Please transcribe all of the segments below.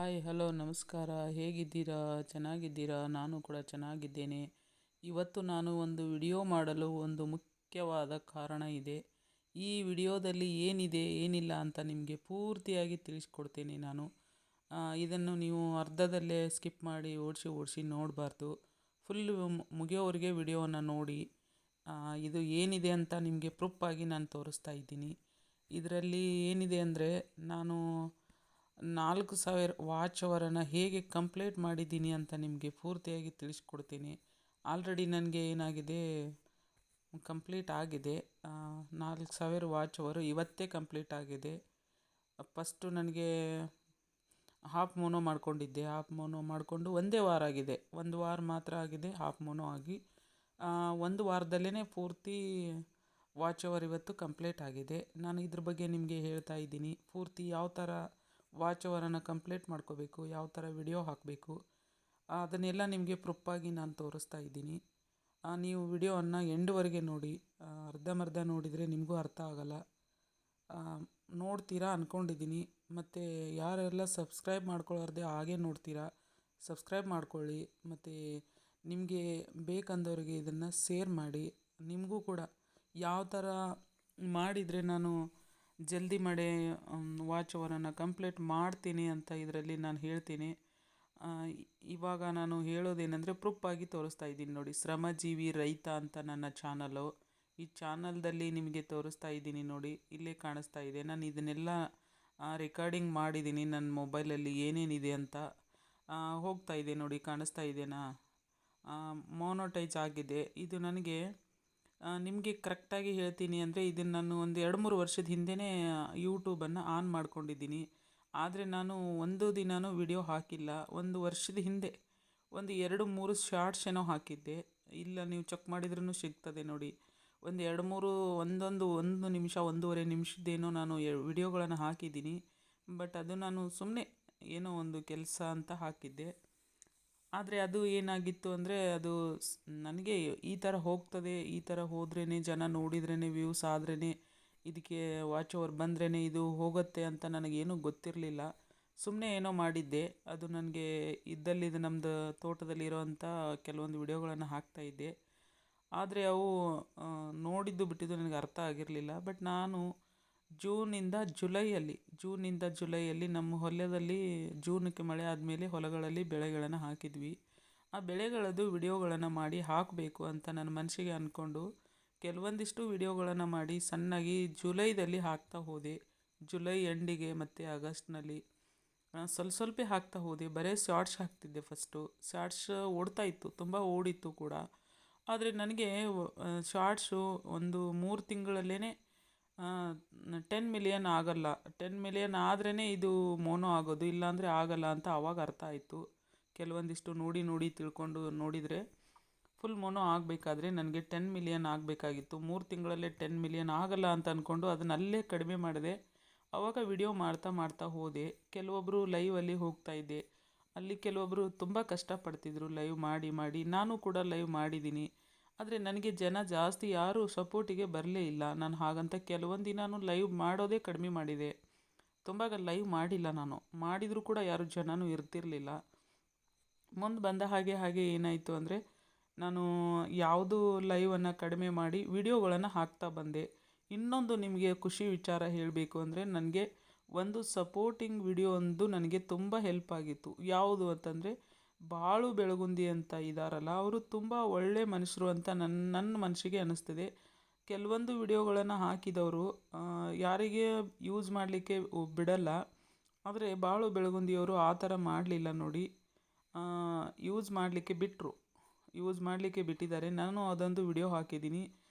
Hi hello ನಮಸ್ಕಾರ. ಹೇಗಿದ್ದೀರಾ? ಚೆನ್ನಾಗಿದ್ದೀರಾ? ನಾನು ಕೂಡ ಚೆನ್ನಾಗಿದ್ದೇನೆ. ಇವತ್ತು ನಾನು ಒಂದು ವಿಡಿಯೋ ಮಾಡಲು ಒಂದು ಮುಖ್ಯವಾದ ಕಾರಣ ಇದೆ. ಈ ವಿಡಿಯೋದಲ್ಲಿ ಏನಿದೆ ಏನಿಲ್ಲ ಅಂತ ನಿಮಗೆ ಪೂರ್ತಿಯಾಗಿ ತಿಳಿಸ್ಕೊಡ್ತೇನೆ ನಾನು. ಇದನ್ನು ನೀವು ಅರ್ಧದಲ್ಲೇ ಸ್ಕಿಪ್ ಮಾಡಿ ಓಡಿಸಿ ನೋಡಬಾರ್ದು. ಫುಲ್ಲು ಮುಗಿಯೋವರೆಗೆ ವಿಡಿಯೋವನ್ನು ನೋಡಿ. ಇದು ಏನಿದೆ ಅಂತ ನಿಮಗೆ ಪ್ರೂಫಾಗಿ ನಾನು ತೋರಿಸ್ತಾ ಇದ್ದೀನಿ. ಇದರಲ್ಲಿ ಏನಿದೆ ಅಂದರೆ ನಾನು 4000 ವಾಚ್ ಅವರನ್ನು ಹೇಗೆ ಕಂಪ್ಲೀಟ್ ಮಾಡಿದ್ದೀನಿ ಅಂತ ನಿಮಗೆ ಪೂರ್ತಿಯಾಗಿ ತಿಳಿಸ್ಕೊಡ್ತೀನಿ. ಆಲ್ರೆಡಿ ನನಗೆ ಏನಾಗಿದೆ, ಕಂಪ್ಲೀಟ್ ಆಗಿದೆ. 4000 ವಾಚ್ ಅವರು ಇವತ್ತೇ ಕಂಪ್ಲೀಟ್ ಆಗಿದೆ. ಫಸ್ಟು ನನಗೆ ಹಾಫ್ ಮೋನೋ ಮಾಡ್ಕೊಂಡಿದ್ದೆ. ಹಾಫ್ ಮೋನೋ ಮಾಡಿಕೊಂಡು ಒಂದೇ ವಾರ ಆಗಿದೆ. ಒಂದು ವಾರ ಮಾತ್ರ ಆಗಿದೆ ಹಾಫ್ ಮೋನೋ ಆಗಿ. ಒಂದು ವಾರದಲ್ಲೇ ಪೂರ್ತಿ ವಾಚ್ ಅವರ್ ಇವತ್ತು ಕಂಪ್ಲೀಟ್ ಆಗಿದೆ. ನಾನು ಇದ್ರ ಬಗ್ಗೆ ನಿಮಗೆ ಹೇಳ್ತಾ ಇದ್ದೀನಿ. ಪೂರ್ತಿ ಯಾವ ಥರ ವಾಚ್ ಅವರನ್ನು ಕಂಪ್ಲೀಟ್ ಮಾಡ್ಕೋಬೇಕು, ಯಾವ ಥರ ವಿಡಿಯೋ ಹಾಕಬೇಕು, ಅದನ್ನೆಲ್ಲ ನಿಮಗೆ ಪ್ರೂಫಾಗಿ ನಾನು ತೋರಿಸ್ತಾ ಇದ್ದೀನಿ. ನೀವು ವಿಡಿಯೋವನ್ನು ಎಂಡ್ವರೆಗೆ ನೋಡಿ. ಅರ್ಧಂಬರ್ಧ ನೋಡಿದರೆ ನಿಮಗೂ ಅರ್ಥ ಆಗಲ್ಲ. ನೋಡ್ತೀರಾ ಅಂದ್ಕೊಂಡಿದ್ದೀನಿ. ಮತ್ತು ಯಾರೆಲ್ಲ ಸಬ್ಸ್ಕ್ರೈಬ್ ಮಾಡ್ಕೊಳ್ಳಾರ್ದೆ ಹಾಗೆ ನೋಡ್ತೀರಾ, ಸಬ್ಸ್ಕ್ರೈಬ್ ಮಾಡ್ಕೊಳ್ಳಿ. ಮತ್ತು ನಿಮಗೆ ಬೇಕಂದವ್ರಿಗೆ ಇದನ್ನು ಶೇರ್ ಮಾಡಿ. ನಿಮಗೂ ಕೂಡ ಯಾವ ಥರ ಮಾಡಿದರೆ ನಾನು ಜಲ್ದಿ ಮಾಡಿ ವಾಚ್ ಅವರನ್ನು ಕಂಪ್ಲೀಟ್ ಮಾಡ್ತೀನಿ ಅಂತ ಇದರಲ್ಲಿ ನಾನು ಹೇಳ್ತೀನಿ. ಇವಾಗ ನಾನು ಹೇಳೋದೇನೆಂದರೆ ಪ್ರೂಫಾಗಿ ತೋರಿಸ್ತಾ ಇದ್ದೀನಿ ನೋಡಿ. ಶ್ರಮಜೀವಿ ರೈತ ಅಂತ ನನ್ನ ಚಾನಲು. ಈ ಚಾನಲ್ದಲ್ಲಿ ನಿಮಗೆ ತೋರಿಸ್ತಾ ಇದ್ದೀನಿ ನೋಡಿ, ಇಲ್ಲೇ ಕಾಣಿಸ್ತಾ ಇದೆ. ನಾನು ಇದನ್ನೆಲ್ಲ ರೆಕಾರ್ಡಿಂಗ್ ಮಾಡಿದ್ದೀನಿ ನನ್ನ ಮೊಬೈಲಲ್ಲಿ ಏನೇನಿದೆ ಅಂತ. ಹೋಗ್ತಾ ಇದೆ ನೋಡಿ, ಕಾಣಿಸ್ತಾ ಇದೆನಾ? ಮೋನೋಟೈಜ್ ಆಗಿದೆ. ಇದು ನನಗೆ ನಿಮಗೆ ಕರೆಕ್ಟಾಗಿ ಹೇಳ್ತೀನಿ ಅಂದರೆ ಇದನ್ನು ನಾನು ಒಂದು 2-3 ವರ್ಷದ ಹಿಂದೆಯೇ ಯೂಟ್ಯೂಬನ್ನು ಆನ್ ಮಾಡ್ಕೊಂಡಿದ್ದೀನಿ. ಆದರೆ ನಾನು ಒಂದು ದಿನವೂ ವಿಡಿಯೋ ಹಾಕಿಲ್ಲ. ಒಂದು ವರ್ಷದ ಹಿಂದೆ ಒಂದು 2-3 ಶಾರ್ಟ್ಸ್ ಏನೋ ಹಾಕಿದ್ದೆ. ಇಲ್ಲ, ನೀವು ಚೆಕ್ ಮಾಡಿದ್ರೂ ಸಿಗ್ತದೆ ನೋಡಿ. ಒಂದು 2-3 ಒಂದು ನಿಮಿಷ, 1.5 ನಿಮಿಷದ್ದೇನೋ ನಾನು ವಿಡಿಯೋಗಳನ್ನು ಹಾಕಿದ್ದೀನಿ. ಬಟ್ ಅದು ನಾನು ಸುಮ್ಮನೆ ಏನೋ ಒಂದು ಕೆಲಸ ಅಂತ ಹಾಕಿದ್ದೆ. ಆದರೆ ಅದು ಏನಾಗಿತ್ತು ಅಂದರೆ, ಅದು ನನಗೆ ಈ ಥರ ಹೋಗ್ತದೆ, ಈ ಥರ ಹೋದ್ರೇ ಜನ ನೋಡಿದ್ರೇ, ವ್ಯೂಸ್ ಆದ್ರೇ, ಇದಕ್ಕೆ ವಾಚ್ ಓವರ್ ಬಂದ್ರೇ ಇದು ಹೋಗುತ್ತೆ ಅಂತ ನನಗೇನೂ ಗೊತ್ತಿರಲಿಲ್ಲ. ಸುಮ್ಮನೆ ಏನೋ ಮಾಡಿದ್ದೆ. ಅದು ನನಗೆ ಇದ್ದಲ್ಲಿದ್ದು ನಮ್ಮದು ತೋಟದಲ್ಲಿರೋವಂಥ ಕೆಲವೊಂದು ವಿಡಿಯೋಗಳನ್ನು ಹಾಕ್ತಾಯಿದ್ದೆ. ಆದರೆ ಅವು ನೋಡಿದ್ದು ಬಿಟ್ಟಿದ್ದು ನನಗೆ ಅರ್ಥ ಆಗಿರಲಿಲ್ಲ. ಬಟ್ ನಾನು ಜೂನಿಂದ ಜುಲೈಯಲ್ಲಿ ನಮ್ಮ ಹೊಲದಲ್ಲಿ ಜೂನಕ್ಕೆ ಮಳೆ ಆದಮೇಲೆ ಹೊಲಗಳಲ್ಲಿ ಬೆಳೆಗಳನ್ನು ಹಾಕಿದ್ವಿ. ಆ ಬೆಳೆಗಳದ್ದು ವಿಡಿಯೋಗಳನ್ನು ಮಾಡಿ ಹಾಕಬೇಕು ಅಂತ ನನ್ನ ಮನಸ್ಸಿಗೆ ಅಂದ್ಕೊಂಡು ಕೆಲವೊಂದಿಷ್ಟು ವಿಡಿಯೋಗಳನ್ನು ಮಾಡಿ ಸಣ್ಣಾಗಿ ಜುಲೈದಲ್ಲಿ ಹಾಕ್ತಾ ಹೋದೆ. ಜುಲೈ ಎಂಡಿಗೆ ಮತ್ತು ಆಗಸ್ಟ್ನಲ್ಲಿ ಸ್ವಲ್ಪ ಹಾಕ್ತಾ ಹೋದೆ. ಬರೀ ಶಾರ್ಟ್ಸ್ ಹಾಕ್ತಿದ್ದೆ. ಫಸ್ಟು ಶಾರ್ಟ್ಸ್ ಓಡ್ತಾ ಇತ್ತು, ತುಂಬ ಓಡಿತ್ತು ಕೂಡ. ಆದರೆ ನನಗೆ ಶಾರ್ಟ್ಸು ಒಂದು 3 ತಿಂಗಳಲ್ಲೇ 10 ಮಿಲಿಯನ್ ಆಗಲ್ಲ. 10 ಮಿಲಿಯನ್ ಆದ್ರೇ ಇದು ಮೋನೋ ಆಗೋದು, ಇಲ್ಲಾಂದರೆ ಆಗಲ್ಲ ಅಂತ ಆವಾಗ ಅರ್ಥ ಆಯಿತು. ಕೆಲವೊಂದಿಷ್ಟು ನೋಡಿ ತಿಳ್ಕೊಂಡು ನೋಡಿದರೆ ಫುಲ್ ಮೋನೋ ಆಗಬೇಕಾದ್ರೆ ನನಗೆ 10 ಮಿಲಿಯನ್ ಆಗಬೇಕಾಗಿತ್ತು. 3 ತಿಂಗಳಲ್ಲೇ 10 ಮಿಲಿಯನ್ ಆಗಲ್ಲ ಅಂತ ಅಂದ್ಕೊಂಡು ಅದನ್ನಲ್ಲೇ ಕಡಿಮೆ ಮಾಡಿದೆ. ಆವಾಗ ವಿಡಿಯೋ ಮಾಡ್ತಾ ಹೋದೆ. ಕೆಲವೊಬ್ಬರು ಲೈವಲ್ಲಿ ಹೋಗ್ತಾಯಿದ್ದೆ. ಅಲ್ಲಿ ಕೆಲವೊಬ್ಬರು ತುಂಬ ಕಷ್ಟಪಡ್ತಿದ್ರು ಲೈವ್ ಮಾಡಿ. ನಾನು ಕೂಡ ಲೈವ್ ಮಾಡಿದ್ದೀನಿ. ಆದರೆ ನನಗೆ ಜನ ಜಾಸ್ತಿ ಯಾರೂ ಸಪೋರ್ಟಿಗೆ ಬರಲೇ ಇಲ್ಲ. ನಾನು ಹಾಗಂತ ಕೆಲವೊಂದು ದಿನ ಲೈವ್ ಮಾಡೋದೇ ಕಡಿಮೆ ಮಾಡಿದೆ. ತುಂಬ ಲೈವ್ ಮಾಡಿಲ್ಲ. ನಾನು ಮಾಡಿದರೂ ಕೂಡ ಯಾರು ಜನನೂ ಇರ್ತಿರಲಿಲ್ಲ. ಮುಂದೆ ಬಂದ ಹಾಗೆ ಏನಾಯಿತು ಅಂದರೆ, ನಾನು ಯಾವುದು ಲೈವನ್ನು ಕಡಿಮೆ ಮಾಡಿ ವಿಡಿಯೋಗಳನ್ನು ಹಾಕ್ತಾ ಬಂದೆ. ಇನ್ನೊಂದು ನಿಮಗೆ ಖುಷಿ ವಿಚಾರ ಹೇಳಬೇಕು ಅಂದರೆ, ನನಗೆ ಒಂದು ಸಪೋರ್ಟಿಂಗ್ ವಿಡಿಯೋ ಒಂದು ನನಗೆ ತುಂಬ ಹೆಲ್ಪ್ ಆಗಿತ್ತು. ಯಾವುದು ಅಂತಂದರೆ, ಬಾಳು ಬೆಳಗುಂದಿ ಅಂತ ಇದ್ದಾರಲ್ಲ, ಅವರು ತುಂಬ ಒಳ್ಳೆ ಮನುಷ್ಯರು ಅಂತ ನನ್ನ ಮನಸ್ಸಿಗೆ ಅನ್ನಿಸ್ತಿದೆ. ಕೆಲವೊಂದು ವಿಡಿಯೋಗಳನ್ನು ಹಾಕಿದವರು ಯಾರಿಗೆ ಯೂಸ್ ಮಾಡಲಿಕ್ಕೆ ಬಿಡಲ್ಲ. ಆದರೆ ಬಾಳು ಬೆಳಗುಂದಿಯವರು ಆ ಥರ ಮಾಡಲಿಲ್ಲ ನೋಡಿ. ಯೂಸ್ ಮಾಡಲಿಕ್ಕೆ ಬಿಟ್ಟಿದ್ದಾರೆ. ನಾನು ಅದೊಂದು ವಿಡಿಯೋ ಹಾಕಿದ್ದೀನಿ.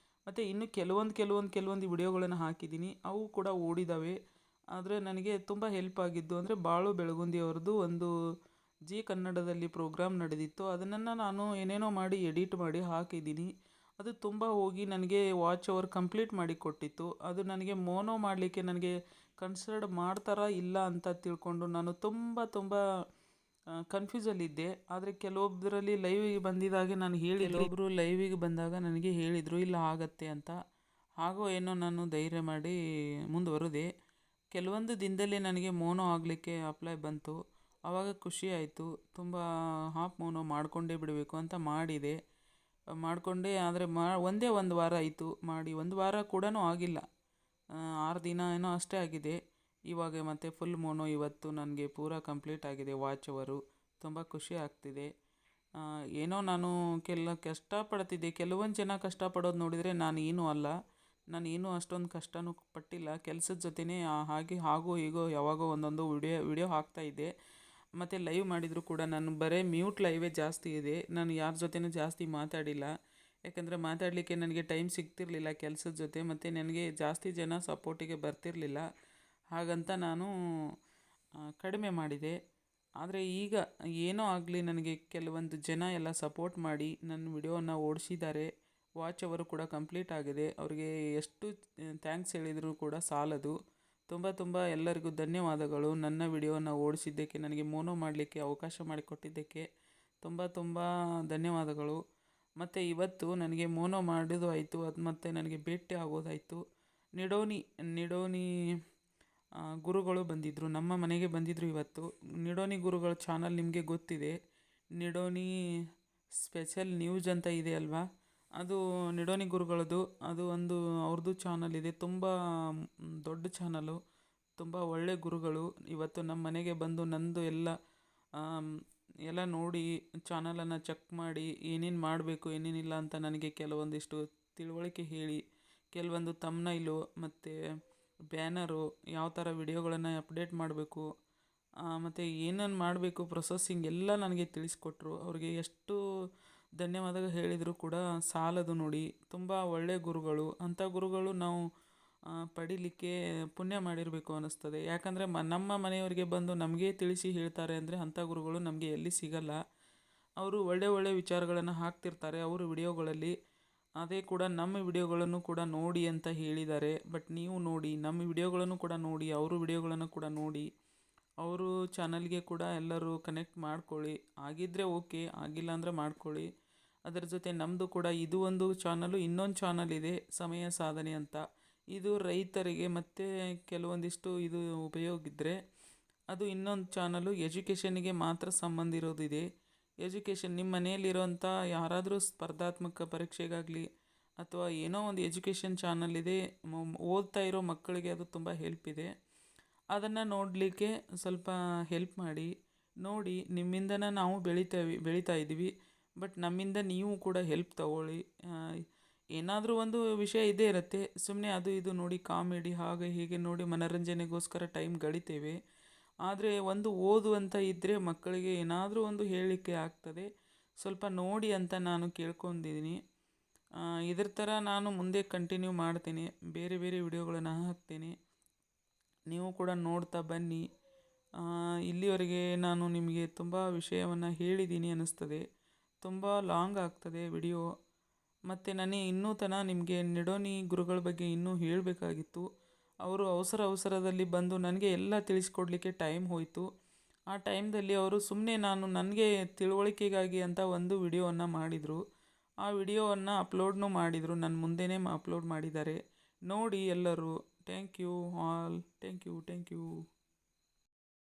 ಮತ್ತು ಇನ್ನು ಕೆಲವೊಂದು ವಿಡಿಯೋಗಳನ್ನು ಹಾಕಿದ್ದೀನಿ. ಅವು ಕೂಡ ಓಡಿದ್ದಾವೆ. ಆದರೆ ನನಗೆ ತುಂಬ ಹೆಲ್ಪ್ ಆಗಿದ್ದು ಅಂದರೆ ಬಾಳು ಬೆಳಗುಂದಿಯವ್ರದ್ದು ಒಂದು ಜಿ ಕನ್ನಡದಲ್ಲಿ ಪ್ರೋಗ್ರಾಮ್ ನಡೆದಿತ್ತು. ಅದನ್ನು ನಾನು ಏನೇನೋ ಮಾಡಿ ಎಡಿಟ್ ಮಾಡಿ ಹಾಕಿದ್ದೀನಿ. ಅದು ತುಂಬ ಹೋಗಿ ನನಗೆ ವಾಚ್ ಓವರ್ ಕಂಪ್ಲೀಟ್ ಮಾಡಿ ಕೊಟ್ಟಿತ್ತು. ಅದು ನನಗೆ ಮೋನೋ ಮಾಡಲಿಕ್ಕೆ ನನಗೆ ಕನ್ಸಿಡರ್ ಮಾಡ್ತಾರಾ ಇಲ್ಲ ಅಂತ ತಿಳ್ಕೊಂಡು ನಾನು ತುಂಬ ಕನ್ಫ್ಯೂಸಲ್ಲಿದ್ದೆ. ಆದರೆ ಕೆಲವೊಬ್ಬರಲ್ಲಿ ಲೈವಿಗೆ ಬಂದಿದ್ದಾಗೆ ನಾನು ಕೆಲವೊಬ್ಬರು ಲೈವಿಗೆ ಬಂದಾಗ ನನಗೆ ಹೇಳಿದರು ಇಲ್ಲ ಆಗತ್ತೆ ಅಂತ. ಹಾಗೋ ಏನೋ ನಾನು ಧೈರ್ಯ ಮಾಡಿ ಮುಂದುವರೆದೆ. ಕೆಲವೊಂದು ದಿನದಲ್ಲೇ ನನಗೆ ಮೋನೋ ಆಗಲಿಕ್ಕೆ ಅಪ್ಲೈ ಬಂತು. ಆವಾಗ ಖುಷಿ ಆಯಿತು. ತುಂಬ ಹಾಫ್ ಮೋನೋ ಮಾಡಿಕೊಂಡೇ ಬಿಡಬೇಕು ಅಂತ ಮಾಡಿದೆ. ಮಾಡಿಕೊಂಡೆ, ಆದರೆ ಒಂದೇ ಒಂದು ವಾರ ಆಯಿತು ಮಾಡಿ. ಒಂದು ವಾರ ಕೂಡ ಆಗಿಲ್ಲ, 6 ದಿನ ಏನೋ ಅಷ್ಟೇ ಆಗಿದೆ. ಇವಾಗ ಮತ್ತೆ ಫುಲ್ ಮೋನೋ ಇವತ್ತು ನನಗೆ ಪೂರ ಕಂಪ್ಲೀಟ್ ಆಗಿದೆ ವಾಚ್ ಅವರು. ತುಂಬ ಖುಷಿ ಆಗ್ತಿದೆ. ಏನೋ ನಾನು ಕಷ್ಟಪಡ್ತಿದ್ದೆ. ಕೆಲವೊಂದು ಜನ ಕಷ್ಟಪಡೋದು ನೋಡಿದರೆ ನಾನು ಏನೂ ಅಲ್ಲ. ನಾನು ಏನೂ ಅಷ್ಟೊಂದು ಕಷ್ಟನೂ ಪಟ್ಟಿಲ್ಲ. ಕೆಲಸದ ಜೊತೆನೇ ಹಾಗೆ ಹಾಗೋ ಹೀಗೋ ಯಾವಾಗೋ ಒಂದೊಂದು ವಿಡಿಯೋ ಹಾಕ್ತಾಯಿದ್ದೆ. ಮತ್ತು ಲೈವ್ ಮಾಡಿದರೂ ಕೂಡ ನಾನು ಬರೀ ಮ್ಯೂಟ್ ಲೈವೇ ಜಾಸ್ತಿ ಇದೆ. ನಾನು ಯಾರ ಜೊತೆನೂ ಜಾಸ್ತಿ ಮಾತಾಡಿಲ್ಲ. ಯಾಕಂದರೆ ಮಾತಾಡಲಿಕ್ಕೆ ನನಗೆ ಟೈಮ್ ಸಿಗ್ತಿರಲಿಲ್ಲ ಕೆಲಸದ ಜೊತೆ, ಮತ್ತು ನನಗೆ ಜಾಸ್ತಿ ಜನ ಸಪೋರ್ಟಿಗೆ ಬರ್ತಿರಲಿಲ್ಲ. ಹಾಗಂತ ನಾನು ಕಡಿಮೆ ಮಾಡಿದೆ. ಆದರೆ ಈಗ ಏನೋ ಆಗಲಿ, ನನಗೆ ಕೆಲವೊಂದು ಜನ ಎಲ್ಲ ಸಪೋರ್ಟ್ ಮಾಡಿ ನನ್ನ ವಿಡಿಯೋನ ಓಡಿಸಿದ್ದಾರೆ. ವಾಚ್ ಅವರು ಕೂಡ ಕಂಪ್ಲೀಟ್ ಆಗಿದೆ. ಅವರಿಗೆ ಎಷ್ಟು ಥ್ಯಾಂಕ್ಸ್ ಹೇಳಿದರೂ ಕೂಡ ಸಾಲದು. ತುಂಬ ತುಂಬ ಎಲ್ಲರಿಗೂ ಧನ್ಯವಾದಗಳು. ನನ್ನ ವಿಡಿಯೋನ ಓಡಿಸಿದ್ದಕ್ಕೆ, ನನಗೆ ಮೋನೋ ಮಾಡಲಿಕ್ಕೆ ಅವಕಾಶ ಮಾಡಿಕೊಟ್ಟಿದ್ದಕ್ಕೆ ತುಂಬ ತುಂಬ ಧನ್ಯವಾದಗಳು. ಮತ್ತು ಇವತ್ತು ನನಗೆ ಮೋನೋ ಮಾಡೋದು ಆಯಿತು, ಅದು ಮತ್ತು ನನಗೆ ಭೇಟಿ ಆಗೋದಾಯಿತು. ನಿಡೋನಿ ಗುರುಗಳು ಬಂದಿದ್ದರು, ನಮ್ಮ ಮನೆಗೆ ಬಂದಿದ್ದರು ಇವತ್ತು. ನಿಡೋನಿ ಗುರುಗಳ ಚಾನಲ್ ನಿಮಗೆ ಗೊತ್ತಿದೆ. ನಿಡೋನಿ ಸ್ಪೆಷಲ್ ನ್ಯೂಸ್ ಅಂತ ಇದೆ ಅಲ್ವಾ, ಅದು ನಿಡೋನಿ ಗುರುಗಳದು. ಅದು ಒಂದು ಅವ್ರದ್ದು ಚಾನಲ್ ಇದೆ, ತುಂಬ ದೊಡ್ಡ ಚಾನಲು, ತುಂಬ ಒಳ್ಳೆ ಗುರುಗಳು. ಇವತ್ತು ನಮ್ಮ ಮನೆಗೆ ಬಂದು ನಂದು ಎಲ್ಲ ನೋಡಿ, ಚಾನಲನ್ನು ಚೆಕ್ ಮಾಡಿ ಏನೇನು ಮಾಡಬೇಕು ಏನೇನಿಲ್ಲ ಅಂತ ನನಗೆ ಕೆಲವೊಂದಿಷ್ಟು ತಿಳುವಳಿಕೆ ಹೇಳಿ, ಕೆಲವೊಂದು ಥಂಬ್ನೈಲು ಮತ್ತು ಬ್ಯಾನರು, ಯಾವ ಥರ ವಿಡಿಯೋಗಳನ್ನು ಅಪ್ಡೇಟ್ ಮಾಡಬೇಕು, ಮತ್ತು ಏನನ್ನು ಮಾಡಬೇಕು ಪ್ರೊಸೆಸಿಂಗ್ ಎಲ್ಲ ನನಗೆ ತಿಳಿಸ್ಕೊಟ್ರು. ಅವ್ರಿಗೆ ಎಷ್ಟು ಧನ್ಯವಾದ ಹೇಳಿದರೂ ಕೂಡ ಸಾಲದು ನೋಡಿ. ತುಂಬ ಒಳ್ಳೆಯ ಗುರುಗಳು. ಅಂಥ ಗುರುಗಳು ನಾವು ಪಡೀಲಿಕ್ಕೆ ಪುಣ್ಯ ಮಾಡಿರಬೇಕು ಅನ್ನಿಸ್ತದೆ. ಯಾಕಂದರೆ ನಮ್ಮ ಮನೆಯವರಿಗೆ ಬಂದು ನಮಗೆ ತಿಳಿಸಿ ಹೇಳ್ತಾರೆ ಅಂದರೆ ಅಂಥ ಗುರುಗಳು ನಮಗೆ ಎಲ್ಲಿ ಸಿಗಲ್ಲ. ಅವರು ಒಳ್ಳೆ ವಿಚಾರಗಳನ್ನು ಹಾಕ್ತಿರ್ತಾರೆ ಅವರು ವಿಡಿಯೋಗಳಲ್ಲಿ. ಅದೇ ಕೂಡ ನಮ್ಮ ವಿಡಿಯೋಗಳನ್ನು ಕೂಡ ನೋಡಿ ಅಂತ ಹೇಳಿದ್ದಾರೆ. ಬಟ್ ನೀವು ನೋಡಿ, ನಮ್ಮ ವಿಡಿಯೋಗಳನ್ನು ಕೂಡ ನೋಡಿ, ಅವರು ವಿಡಿಯೋಗಳನ್ನು ಕೂಡ ನೋಡಿ, ಅವರು ಚಾನಲ್ಗೆ ಕೂಡ ಎಲ್ಲರೂ ಕನೆಕ್ಟ್ ಮಾಡ್ಕೊಳ್ಳಿ. ಆಗಿದ್ದರೆ ಓಕೆ, ಆಗಿಲ್ಲ ಅಂದರೆ ಮಾಡ್ಕೊಳ್ಳಿ. ಅದರ ಜೊತೆ ನಮ್ಮದು ಕೂಡ ಇದು ಒಂದು ಚಾನಲು, ಇನ್ನೊಂದು ಚಾನಲ್ ಇದೆ ಸಮಯ ಸಾಧನೆ ಅಂತ. ಇದು ರೈತರಿಗೆ ಮತ್ತು ಕೆಲವೊಂದಿಷ್ಟು ಇದು ಉಪಯೋಗ ಇದ್ದರೆ, ಅದು ಇನ್ನೊಂದು ಚಾನಲು ಎಜುಕೇಷನ್ನಿಗೆ ಮಾತ್ರ ಸಂಬಂಧ ಇರೋದಿದೆ. ಎಜುಕೇಷನ್ ನಿಮ್ಮ ಮನೆಯಲ್ಲಿರೋಂಥ ಯಾರಾದರೂ ಸ್ಪರ್ಧಾತ್ಮಕ ಪರೀಕ್ಷೆಗಾಗಲಿ ಅಥವಾ ಏನೋ ಒಂದು ಎಜುಕೇಷನ್ ಚಾನಲ್ ಇದೆ, ಓದ್ತಾ ಇರೋ ಮಕ್ಕಳಿಗೆ ಅದು ತುಂಬ ಹೆಲ್ಪ್ ಇದೆ. ಅದನ್ನು ನೋಡಲಿಕ್ಕೆ ಸ್ವಲ್ಪ ಹೆಲ್ಪ್ ಮಾಡಿ. ನೋಡಿ, ನಿಮ್ಮಿಂದನೇ ನಾವು ಬೆಳೀತಾ ಇದ್ದೀವಿ. ಬಟ್ ನಮ್ಮಿಂದ ನೀವು ಕೂಡ ಹೆಲ್ಪ್ ತಗೊಳ್ಳಿ. ಏನಾದರೂ ಒಂದು ವಿಷಯ ಇದ್ದೇ ಇರುತ್ತೆ. ಸುಮ್ಮನೆ ಅದು ಇದು ನೋಡಿ, ಕಾಮಿಡಿ ಹಾಗೆ ಹೀಗೆ ನೋಡಿ ಮನೋರಂಜನೆಗೋಸ್ಕರ ಟೈಮ್ ಕಳಿತೇವೆ. ಆದರೆ ಒಂದು ಓದುವಂತ ಇದ್ದರೆ ಮಕ್ಕಳಿಗೆ ಏನಾದರೂ ಒಂದು ಹೇಳಲಿಕ್ಕೆ ಆಗ್ತದೆ. ಸ್ವಲ್ಪ ನೋಡಿ ಅಂತ ನಾನು ಕೇಳ್ಕೊಂಡಿದ್ದೀನಿ. ಇದ್ರ ಥರ ನಾನು ಮುಂದೆ ಕಂಟಿನ್ಯೂ ಮಾಡ್ತೀನಿ. ಬೇರೆ ವಿಡಿಯೋಗಳನ್ನು ಹಾಕ್ತೇನೆ. ನೀವು ಕೂಡ ನೋಡ್ತಾ ಬನ್ನಿ. ಇಲ್ಲಿವರೆಗೆ ನಾನು ನಿಮಗೆ ತುಂಬ ವಿಷಯವನ್ನು ಹೇಳಿದ್ದೀನಿ ಅನ್ನಿಸ್ತದೆ. ತುಂಬ ಲಾಂಗ್ ಆಗ್ತದೆ ವಿಡಿಯೋ. ಮತ್ತು ನನಗೆ ಇನ್ನೂ ನಿಮಗೆ ನಿಡೋನಿ ಗುರುಗಳ ಬಗ್ಗೆ ಇನ್ನೂ ಹೇಳಬೇಕಾಗಿತ್ತು. ಅವರು ಅವಸರದಲ್ಲಿ ಬಂದು ನನಗೆ ಎಲ್ಲ ತಿಳಿಸ್ಕೊಡ್ಲಿಕ್ಕೆ ಟೈಮ್ ಹೋಯಿತು. ಆ ಟೈಮ್ದಲ್ಲಿ ಅವರು ಸುಮ್ಮನೆ ನನಗೆ ತಿಳುವಳಿಕೆಗಾಗಿ ಅಂತ ಒಂದು ವಿಡಿಯೋವನ್ನು ಮಾಡಿದರು. ಆ ವಿಡಿಯೋವನ್ನು ಅಪ್ಲೋಡ್ನೂ ಮಾಡಿದರು, ನನ್ನ ಮುಂದೆನೇ ಅಪ್ಲೋಡ್ ಮಾಡಿದ್ದಾರೆ. ನೋಡಿ ಎಲ್ಲರೂ. Thank you all. Thank you.